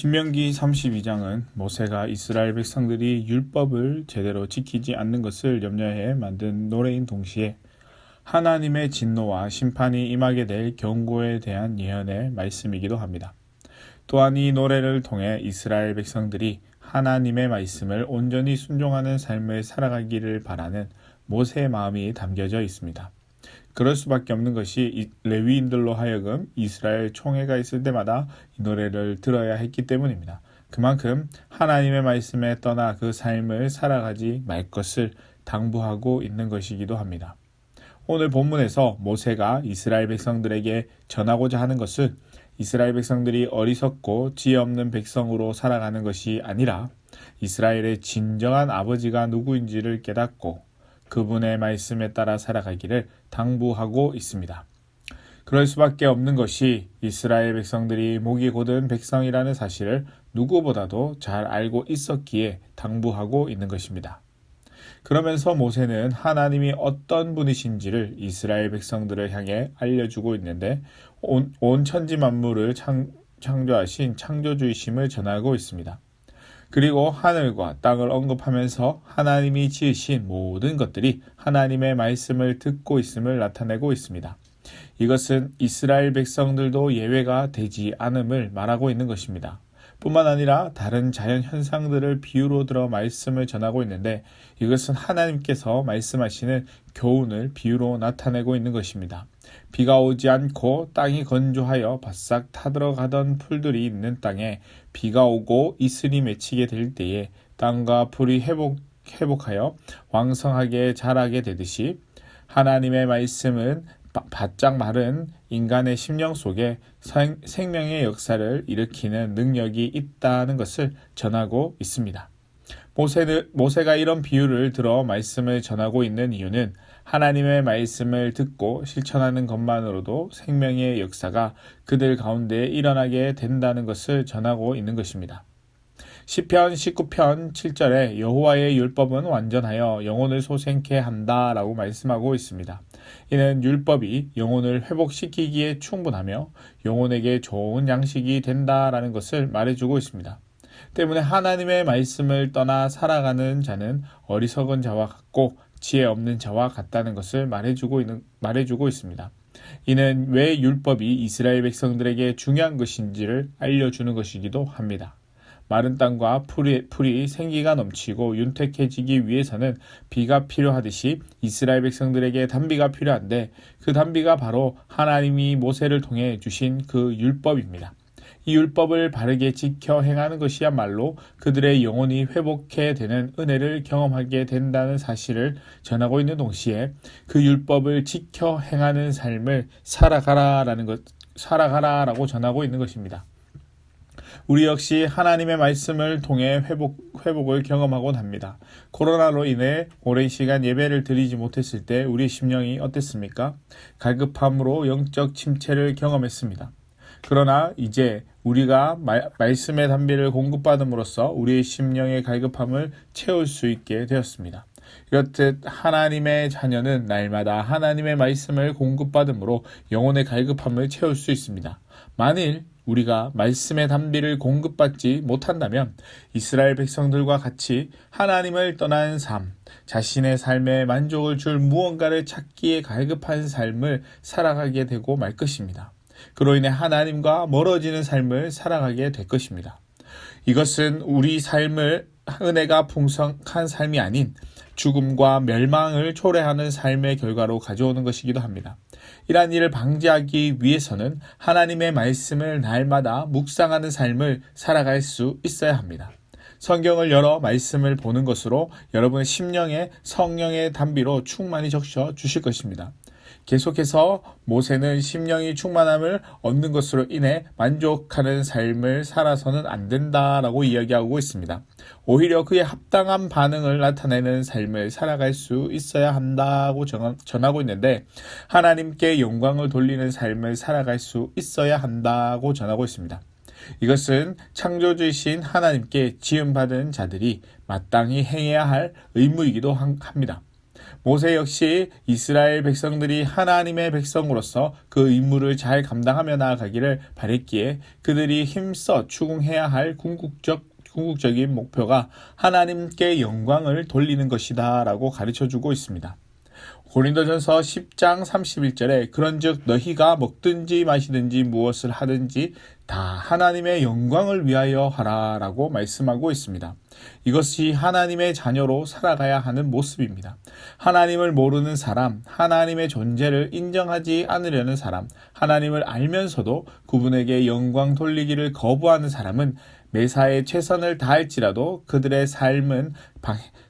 신명기 32장은 모세가 이스라엘 백성들이 율법을 제대로 지키지 않는 것을 염려해 만든 노래인 동시에 하나님의 진노와 심판이 임하게 될 경고에 대한 예언의 말씀이기도 합니다. 또한 이 노래를 통해 이스라엘 백성들이 하나님의 말씀을 온전히 순종하는 삶을 살아가기를 바라는 모세의 마음이 담겨져 있습니다. 그럴 수밖에 없는 것이 레위인들로 하여금 이스라엘 총회가 있을 때마다 이 노래를 들어야 했기 때문입니다. 그만큼 하나님의 말씀에 떠나 그 삶을 살아가지 말 것을 당부하고 있는 것이기도 합니다. 오늘 본문에서 모세가 이스라엘 백성들에게 전하고자 하는 것은 이스라엘 백성들이 어리석고 지혜 없는 백성으로 살아가는 것이 아니라 이스라엘의 진정한 아버지가 누구인지를 깨닫고 그분의 말씀에 따라 살아가기를 당부하고 있습니다. 그럴 수밖에 없는 것이 이스라엘 백성들이 목이 곧은 백성이라는 사실을 누구보다도 잘 알고 있었기에 당부하고 있는 것입니다. 그러면서 모세는 하나님이 어떤 분이신지를 이스라엘 백성들을 향해 알려주고 있는데 온 천지 만물을 창조하신 창조주이심을 전하고 있습니다. 그리고 하늘과 땅을 언급하면서 하나님이 지으신 모든 것들이 하나님의 말씀을 듣고 있음을 나타내고 있습니다. 이것은 이스라엘 백성들도 예외가 되지 않음을 말하고 있는 것입니다. 뿐만 아니라 다른 자연 현상들을 비유로 들어 말씀을 전하고 있는데 이것은 하나님께서 말씀하시는 교훈을 비유로 나타내고 있는 것입니다. 비가 오지 않고 땅이 건조하여 바싹 타들어가던 풀들이 있는 땅에 비가 오고 이슬이 맺히게 될 때에 땅과 풀이 회복하여 왕성하게 자라게 되듯이 하나님의 말씀은 바짝 마른 인간의 심령 속에 생명의 역사를 일으키는 능력이 있다는 것을 전하고 있습니다. 모세가 이런 비유를 들어 말씀을 전하고 있는 이유는 하나님의 말씀을 듣고 실천하는 것만으로도 생명의 역사가 그들 가운데 일어나게 된다는 것을 전하고 있는 것입니다. 시편 19편 7절에 여호와의 율법은 완전하여 영혼을 소생케 한다 라고 말씀하고 있습니다. 이는 율법이 영혼을 회복시키기에 충분하며 영혼에게 좋은 양식이 된다라는 것을 말해주고 있습니다. 때문에 하나님의 말씀을 떠나 살아가는 자는 어리석은 자와 같고 지혜 없는 자와 같다는 것을 말해주고 있습니다. 이는 왜 율법이 이스라엘 백성들에게 중요한 것인지를 알려주는 것이기도 합니다. 마른 땅과 풀이 생기가 넘치고 윤택해지기 위해서는 비가 필요하듯이 이스라엘 백성들에게 단비가 필요한데 그 단비가 바로 하나님이 모세를 통해 주신 그 율법입니다. 이 율법을 바르게 지켜 행하는 것이야말로 그들의 영혼이 회복해 되는 은혜를 경험하게 된다는 사실을 전하고 있는 동시에 그 율법을 지켜 행하는 삶을 살아가라라고 전하고 있는 것입니다. 우리 역시 하나님의 말씀을 통해 회복을 경험하곤 합니다. 코로나로 인해 오랜 시간 예배를 드리지 못했을 때 우리 심령이 어땠습니까? 갈급함으로 영적 침체를 경험했습니다. 그러나 이제 우리가 말씀의 단비를 공급받음으로써 우리의 심령의 갈급함을 채울 수 있게 되었습니다. 이렇듯 하나님의 자녀는 날마다 하나님의 말씀을 공급받음으로 영혼의 갈급함을 채울 수 있습니다. 만일 우리가 말씀의 단비를 공급받지 못한다면 이스라엘 백성들과 같이 하나님을 떠난 삶, 자신의 삶에 만족을 줄 무언가를 찾기에 갈급한 삶을 살아가게 되고 말 것입니다. 그로 인해 하나님과 멀어지는 삶을 살아가게 될 것입니다. 이것은 우리 삶을 은혜가 풍성한 삶이 아닌 죽음과 멸망을 초래하는 삶의 결과로 가져오는 것이기도 합니다. 이러한 일을 방지하기 위해서는 하나님의 말씀을 날마다 묵상하는 삶을 살아갈 수 있어야 합니다. 성경을 열어 말씀을 보는 것으로 여러분의 심령에 성령의 단비로 충만히 적셔 주실 것입니다. 계속해서 모세는 심령이 충만함을 얻는 것으로 인해 만족하는 삶을 살아서는 안 된다라고 이야기하고 있습니다. 오히려 그에 합당한 반응을 나타내는 삶을 살아갈 수 있어야 한다고 전하고 있는데 하나님께 영광을 돌리는 삶을 살아갈 수 있어야 한다고 전하고 있습니다. 이것은 창조주이신 하나님께 지음받은 자들이 마땅히 행해야 할 의무이기도 합니다. 모세 역시 이스라엘 백성들이 하나님의 백성으로서 그 임무를 잘 감당하며 나아가기를 바랬기에 그들이 힘써 추구해야 할 궁극적인 목표가 하나님께 영광을 돌리는 것이다 라고 가르쳐주고 있습니다. 고린도전서 10장 31절에 그런즉 너희가 먹든지 마시든지 무엇을 하든지 다 하나님의 영광을 위하여 하라 라고 말씀하고 있습니다. 이것이 하나님의 자녀로 살아가야 하는 모습입니다. 하나님을 모르는 사람, 하나님의 존재를 인정하지 않으려는 사람, 하나님을 알면서도 그분에게 영광 돌리기를 거부하는 사람은 매사에 최선을 다할지라도 그들의 삶은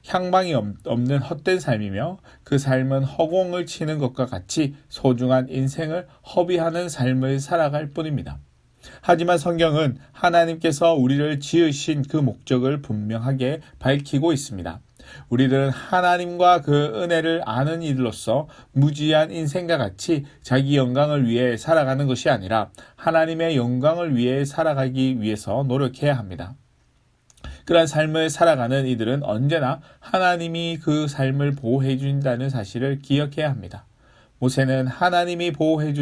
향방이 없는 헛된 삶이며 그 삶은 허공을 치는 것과 같이 소중한 인생을 허비하는 삶을 살아갈 뿐입니다. 하지만 성경은 하나님께서 우리를 지으신 그 목적을 분명하게 밝히고 있습니다. 우리들은 하나님과 그 은혜를 아는 이들로서 무지한 인생과 같이 자기 영광을 위해 살아가는 것이 아니라 하나님의 영광을 위해 살아가기 위해서 노력해야 합니다. 그러한 삶을 살아가는 이들은 언제나 하나님이 그 삶을 보호해 준다는 사실을 기억해야 합니다. 모세는 하나님이 보호해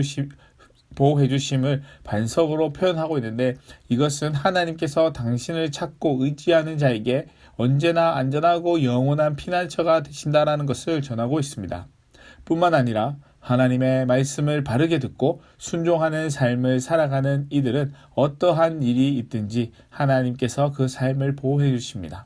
주심을 반석으로 표현하고 있는데 이것은 하나님께서 당신을 찾고 의지하는 자에게 언제나 안전하고 영원한 피난처가 되신다라는 것을 전하고 있습니다. 뿐만 아니라 하나님의 말씀을 바르게 듣고 순종하는 삶을 살아가는 이들은 어떠한 일이 있든지 하나님께서 그 삶을 보호해 주십니다.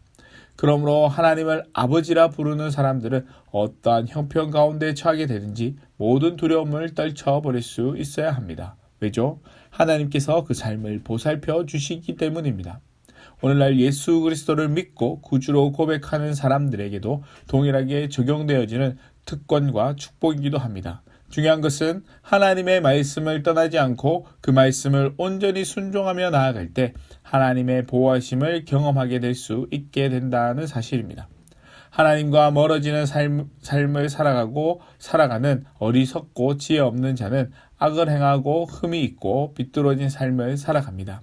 그러므로 하나님을 아버지라 부르는 사람들은 어떠한 형편 가운데 처하게 되든지 모든 두려움을 떨쳐버릴 수 있어야 합니다. 왜죠? 하나님께서 그 삶을 보살펴 주시기 때문입니다. 오늘날 예수 그리스도를 믿고 구주로 고백하는 사람들에게도 동일하게 적용되어지는 특권과 축복이기도 합니다. 중요한 것은 하나님의 말씀을 떠나지 않고 그 말씀을 온전히 순종하며 나아갈 때 하나님의 보호하심을 경험하게 될 수 있게 된다는 사실입니다. 하나님과 멀어지는 삶을 살아가는 어리석고 지혜 없는 자는 악을 행하고 흠이 있고 비뚤어진 삶을 살아갑니다.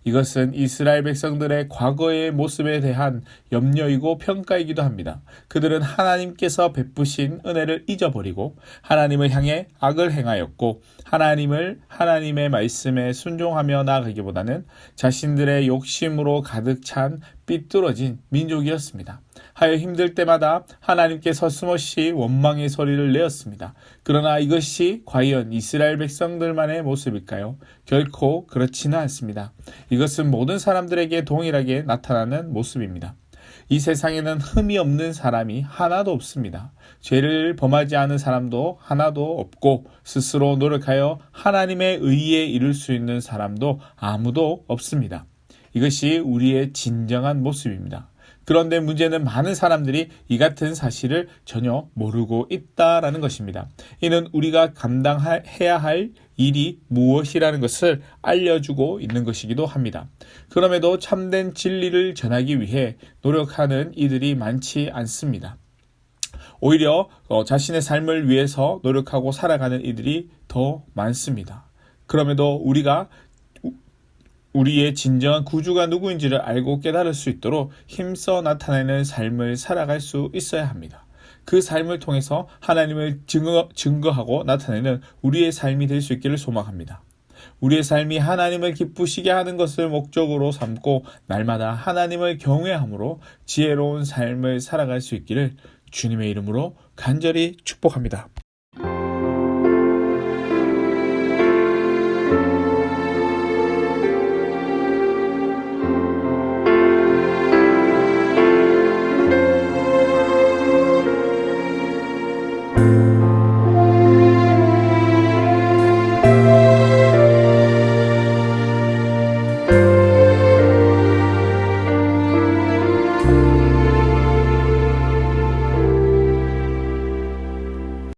이것은 이스라엘 백성들의 과거의 모습에 대한 염려이고 평가이기도 합니다. 그들은 하나님께서 베푸신 은혜를 잊어버리고 하나님을 향해 악을 행하였고 하나님의 말씀에 순종하며 나아가기보다는 자신들의 욕심으로 가득 찬 삐뚤어진 민족이었습니다. 하여 힘들 때마다 하나님께 서슴없이 원망의 소리를 내었습니다. 그러나 이것이 과연 이스라엘 백성들만의 모습일까요? 결코 그렇지는 않습니다. 이것은 모든 사람들에게 동일하게 나타나는 모습입니다. 이 세상에는 흠이 없는 사람이 하나도 없습니다. 죄를 범하지 않은 사람도 하나도 없고 스스로 노력하여 하나님의 의에 이를 수 있는 사람도 아무도 없습니다. 이것이 우리의 진정한 모습입니다. 그런데 문제는 많은 사람들이 이 같은 사실을 전혀 모르고 있다라는 것입니다. 이는 우리가 감당해야 할 일이 무엇이라는 것을 알려주고 있는 것이기도 합니다. 그럼에도 참된 진리를 전하기 위해 노력하는 이들이 많지 않습니다. 오히려 자신의 삶을 위해서 노력하고 살아가는 이들이 더 많습니다. 그럼에도 우리의 진정한 구주가 누구인지를 알고 깨달을 수 있도록 힘써 나타내는 삶을 살아갈 수 있어야 합니다. 그 삶을 통해서 하나님을 증거하고 나타내는 우리의 삶이 될 수 있기를 소망합니다. 우리의 삶이 하나님을 기쁘시게 하는 것을 목적으로 삼고 날마다 하나님을 경외함으로 지혜로운 삶을 살아갈 수 있기를 주님의 이름으로 간절히 축복합니다.